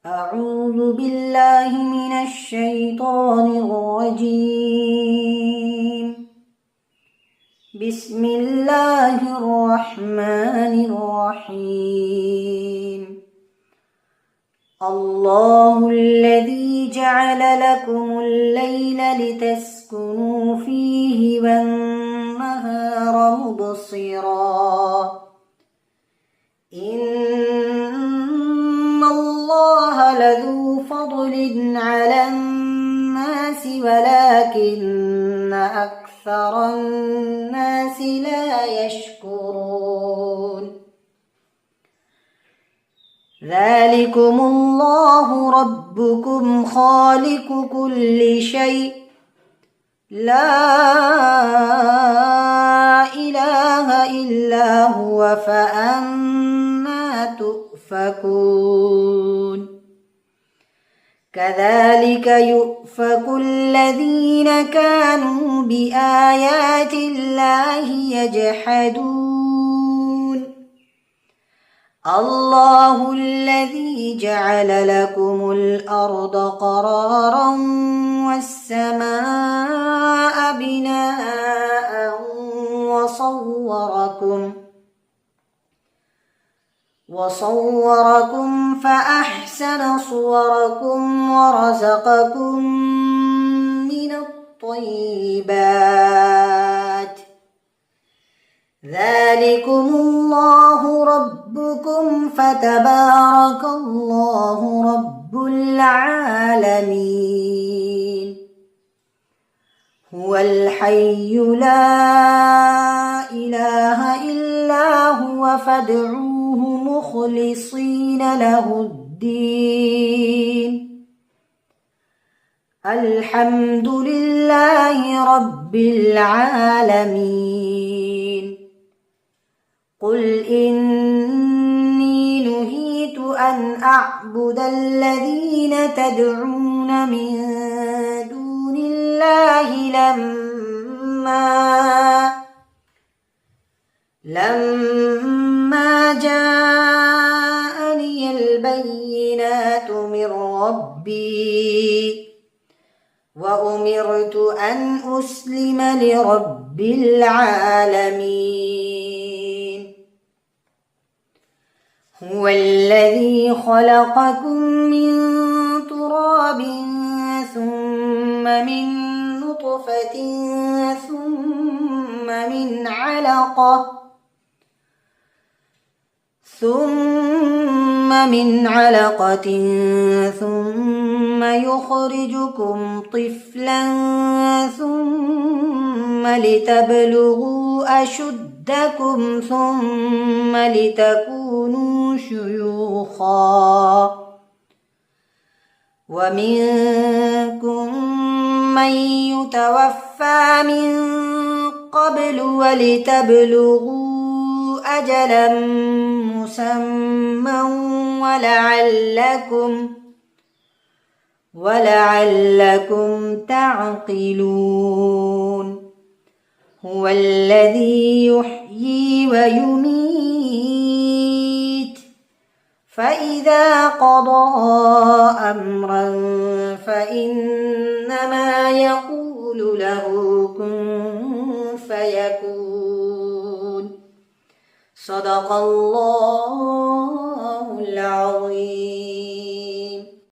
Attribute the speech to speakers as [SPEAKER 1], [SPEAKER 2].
[SPEAKER 1] أعوذ بالله من الشيطان الرجيم. بسم الله الرحمن الرحيم. الله الذي جعل لكم الليل لتسكنوا فيه والنهار مبصرا إن الله لذو فضل على الناس ولكن أكثر الناس لا يشكرون. ذلكم الله ربكم خالق كل شيء لا إله إلا هو فأنى تؤفكون. كذلك يؤفك الذين كانوا بآيات الله يجحدون. الله الذي جعل لكم الأرض قرارا والسماء بناء وصوركم فأحسن صوركم ورزقكم من الطيبات. ذلكم الله ربكم فتبارك الله رب العالمين. هو الحي لا إله إلا هو فادعوه مخلصين له الدين. الحمد لله رب العالمين. قل إني نهيت أن أعبد الذين تدعون من دون الله لما جاءني البينات من ربي وأمرت أن أسلم لرب العالمين. هو الذي خلقكم من تراب ثم من نطفة ثم من علقة ثم يخرجكم طفلا ثم لتبلغوا أشدكم ثم لتكونوا شيوخا ومنكم من يتوفى من قبل ولتبلغوا أجلا مسمى ولعلكم تعقلون. هو الذي يحيي ويميت فإذا قضى أمرا فإنما يقول له كن فيكون. صدق الله العظيم.